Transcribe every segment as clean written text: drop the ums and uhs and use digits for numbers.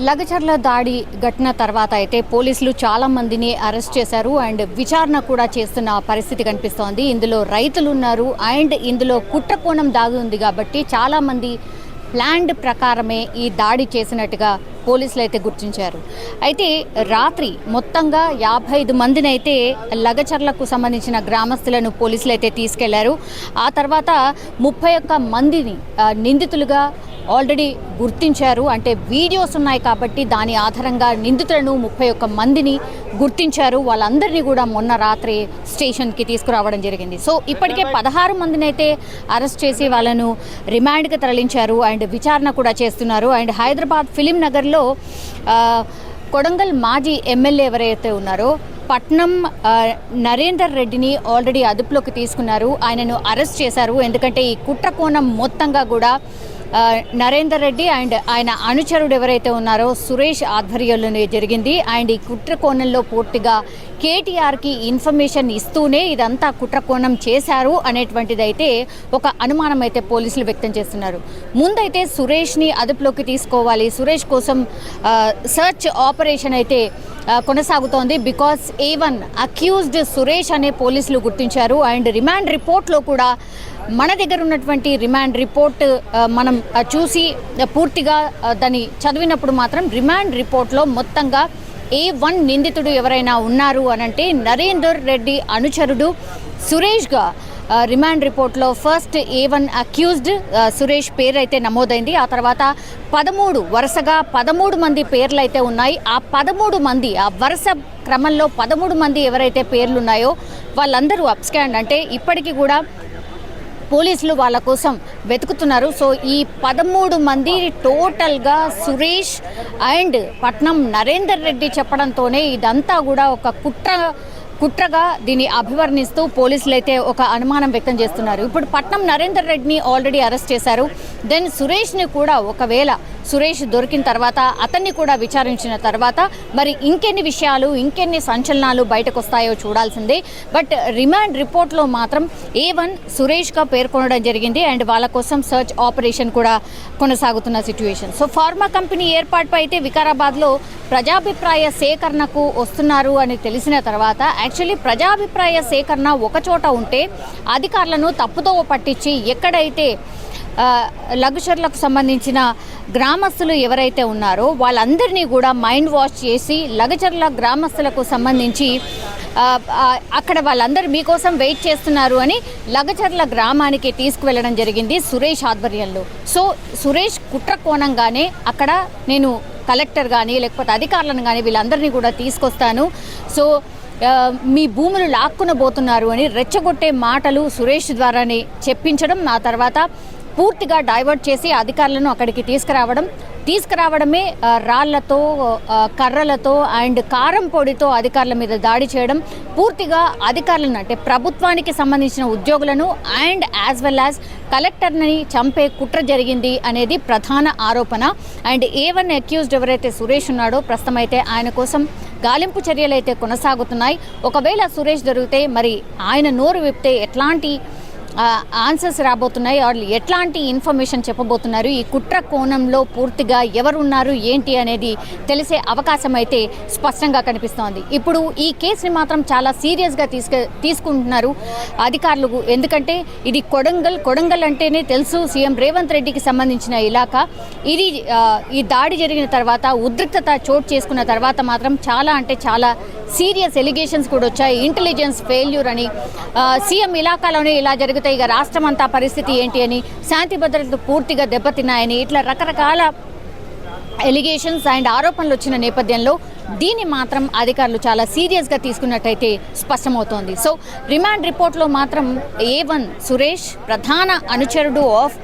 లగచర్ల దాడి ఘటన తర్వాత అయితే పోలీసులు చాలా మందిని అరెస్ట్ చేశారు అండ్ విచారణ కూడా చేస్తున్న పరిస్థితి కనిపిస్తోంది. ఇందులో రైతులు ఉన్నారు అండ్ ఇందులో కుట్ర కోణం దాగి ఉంది కాబట్టి చాలా మంది ప్లాన్డ్ ప్రకారమే ఈ దాడి చేసినట్టుగా పోలీసులు అయితే గుర్తించారు. అయితే రాత్రి మొత్తంగా 55 మందిని అయితే లగచర్లకు సంబంధించిన గ్రామస్తులను పోలీసులు అయితే తీసుకెళ్లారు. ఆ తర్వాత 31 మందిని నిందితులుగా ఆల్రెడీ గుర్తించారు. అంటే వీడియోస్ ఉన్నాయి కాబట్టి దాని ఆధారంగా నిందితులను 31 మందిని గుర్తించారు. వాళ్ళందరినీ కూడా మొన్న రాత్రి స్టేషన్కి తీసుకురావడం జరిగింది. సో ఇప్పటికే 16 మందిని అయితే అరెస్ట్ చేసి వాళ్ళను రిమాండ్కి తరలించారు అండ్ విచారణ కూడా చేస్తున్నారు. అండ్ హైదరాబాద్ ఫిలిం నగర్లో కొడంగల్ మాజీ ఎమ్మెల్యే ఎవరైతే ఉన్నారో పట్నం నరేందర్ రెడ్డిని ఆల్రెడీ అదుపులోకి తీసుకున్నారు. ఆయనను అరెస్ట్ చేశారు. ఎందుకంటే ఈ కుట్ర కోణం మొత్తంగా కూడా నరేందర్ రెడ్డి అండ్ ఆయన అనుచరుడు ఎవరైతే ఉన్నారో సురేష్ ఆధ్వర్యంలోనే జరిగింది. అండ్ ఈ కుట్ర కోణంలో పూర్తిగా కేటీఆర్కి ఇన్ఫర్మేషన్ ఇస్తూనే ఇదంతా కుట్ర కోణం చేశారు అనేటువంటిది అయితే ఒక అనుమానం అయితే పోలీసులు వ్యక్తం చేస్తున్నారు. ముందైతే సురేష్ని అదుపులోకి తీసుకోవాలి, సురేష్ కోసం సర్చ్ ఆపరేషన్ అయితే కొనసాగుతోంది. బికాస్ A1 అక్యూజ్డ్ సురేష్ అనే పోలీసులు గుర్తించారు. అండ్ రిమాండ్ రిపోర్ట్లో కూడా మన దగ్గర ఉన్నటువంటి రిమాండ్ రిపోర్ట్ మనం చూసి పూర్తిగా దాన్ని చదివినప్పుడు మాత్రం రిమాండ్ రిపోర్ట్లో మొత్తంగా A1 నిందితుడు ఎవరైనా ఉన్నారు అనంటే నరేందర్ రెడ్డి అనుచరుడు సురేష్గా రిమాండ్ రిపోర్ట్లో ఫస్ట్ A1 అక్యూజ్డ్ సురేష్ పేరు అయితే నమోదైంది. ఆ తర్వాత 13 వరుసగా 13 మంది పేర్లు అయితే ఉన్నాయి. ఆ 13 మంది ఆ వరుస క్రమంలో 13 మంది ఎవరైతే పేర్లు ఉన్నాయో వాళ్ళందరూ అబ్స్కాండ్, అంటే ఇప్పటికీ కూడా పోలీసులు వాళ్ళ కోసం వెతుకుతున్నారు. సో ఈ 13 మంది టోటల్గా సురేష్ అండ్ పట్నం నరేందర్ రెడ్డి చెప్పడంతోనే ఇదంతా కూడా ఒక కుట్రగా దీన్ని అభివర్ణిస్తూ పోలీసులు అయితే ఒక అనుమానం వ్యక్తం చేస్తున్నారు. ఇప్పుడు పట్నం నరేందర్ రెడ్డిని ఆల్రెడీ అరెస్ట్ చేశారు. దెన్ సురేష్ని కూడా ఒకవేళ సురేష్ దొరికిన తర్వాత అతన్ని కూడా విచారించిన తర్వాత మరి ఇంకెన్ని విషయాలు ఇంకెన్ని సంచలనాలు బయటకు వస్తాయో చూడాల్సిందే. బట్ రిమాండ్ రిపోర్ట్లో మాత్రం A1 సురేష్గా పేర్కొనడం జరిగింది అండ్ వాళ్ళ కోసం సర్చ్ ఆపరేషన్ కూడా కొనసాగుతున్న సిచ్యువేషన్. సో ఫార్మా కంపెనీ ఏర్పాటుపై అయితే వికారాబాద్లో ప్రజాభిప్రాయ సేకరణకు వస్తున్నారు అని తెలిసిన తర్వాత యాక్చువల్లీ ప్రజాభిప్రాయ సేకరణ ఒకచోట ఉంటే అధికారులను తప్పుతో పట్టించి ఎక్కడైతే లగచర్లకు సంబంధించిన గ్రామస్తులు ఎవరైతే ఉన్నారో వాళ్ళందరినీ కూడా మైండ్ వాష్ చేసి లగచర్ల గ్రామస్తులకు సంబంధించి అక్కడ వాళ్ళందరూ మీకోసం వెయిట్ చేస్తున్నారు అని లగచర్ల గ్రామానికి తీసుకువెళ్ళడం జరిగింది సురేష్ ఆధ్వర్యంలో. సో సురేష్ కుట్ర కోణంగానే అక్కడ నేను కలెక్టర్ కానీ లేకపోతే అధికారులను కానీ వీళ్ళందరినీ కూడా తీసుకొస్తాను, సో మీ భూములు లాక్కునబోతున్నారు అని రెచ్చగొట్టే మాటలు సురేష్ ద్వారానే చెప్పించడం, ఆ తర్వాత పూర్తిగా డైవర్ట్ చేసి అధికారులను అక్కడికి తీసుకురావడమే రాళ్లతో కర్రలతో అండ్ కారం పొడితో అధికారుల మీద దాడి చేయడం, పూర్తిగా అధికారులను అంటే ప్రభుత్వానికి సంబంధించిన ఉద్యోగులను అండ్ యాజ్ వెల్ యాజ్ కలెక్టర్ని చంపే కుట్ర జరిగింది అనేది ప్రధాన ఆరోపణ. అండ్ A1 అక్యూజ్డ్ ఎవరైతే సురేష్ ఉన్నాడో ప్రస్తుతం అయితే ఆయన కోసం గాలింపు చర్యలు అయితే కొనసాగుతున్నాయి. ఒకవేళ సురేష్ దొరికితే మరి ఆయన నోరు విప్పితే ఎట్లాంటి ఆన్సర్స్ రాబోతున్నాయి, వాళ్ళు ఎట్లాంటి ఇన్ఫర్మేషన్ చెప్పబోతున్నారు, ఈ కుట్ర కోణంలో పూర్తిగా ఎవరున్నారు ఏంటి అనేది తెలిసే అవకాశం అయితే స్పష్టంగా కనిపిస్తోంది. ఇప్పుడు ఈ కేసుని మాత్రం చాలా సీరియస్గా తీసుకుంటున్నారు అధికారులు. ఎందుకంటే ఇది కొడంగల్ అంటేనే తెలుసు సీఎం రేవంత్ రెడ్డికి సంబంధించిన ఇలాకా. ఇది ఈ దాడి జరిగిన తర్వాత ఉద్రిక్తత చోటు చేసుకున్న తర్వాత మాత్రం చాలా అంటే చాలా సీరియస్ ఎలిగేషన్స్ కూడా వచ్చాయి. ఇంటెలిజెన్స్ ఫెయిల్యూర్ అని, సీఎం ఇలాకాలోనే ఇలా జరిగితే ఇక రాష్ట్రం అంతా పరిస్థితి ఏంటి అని, శాంతి భద్రతలు పూర్తిగా దెబ్బతిన్నాయని, ఇట్లా రకరకాల ఎలిగేషన్స్ అండ్ ఆరోపణలు వచ్చిన నేపథ్యంలో దీన్ని మాత్రం అధికారులు చాలా సీరియస్గా తీసుకున్నట్టయితే స్పష్టమవుతోంది. సో రిమాండ్ రిపోర్ట్లో మాత్రం A1 సురేష్ ప్రధాన అనుచరుడు ఆఫ్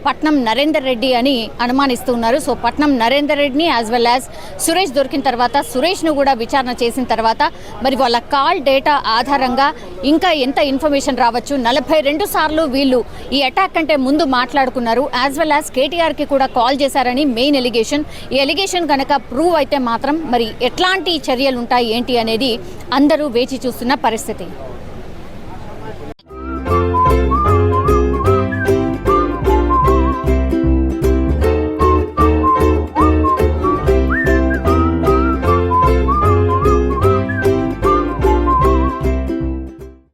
పట్నం నరేందర్ రెడ్డి అని అనుమానిస్తున్నారు. సో పట్నం నరేందర్ రెడ్డిని యాజ్ వెల్ యాజ్ సురేష్ దొరికిన తర్వాత సురేష్ను కూడా విచారణ చేసిన తర్వాత మరి వాళ్ళ కాల్ డేటా ఆధారంగా ఇంకా ఎంత ఇన్ఫర్మేషన్ రావచ్చు. 42 సార్లు వీళ్ళు ఈ అటాక్ కంటే ముందు మాట్లాడుకున్నారు. యాజ్ వెల్ యాజ్ కేటీఆర్కి కూడా కాల్ చేశారని మెయిన్ ఎలిగేషన్. ఈ ఎలిగేషన్ కనుక ప్రూవ్ అయితే మాత్రం మరి ఎట్లాంటి చర్యలు ఉంటాయి ఏంటి అనేది అందరూ వేచి చూస్తున్న పరిస్థితి.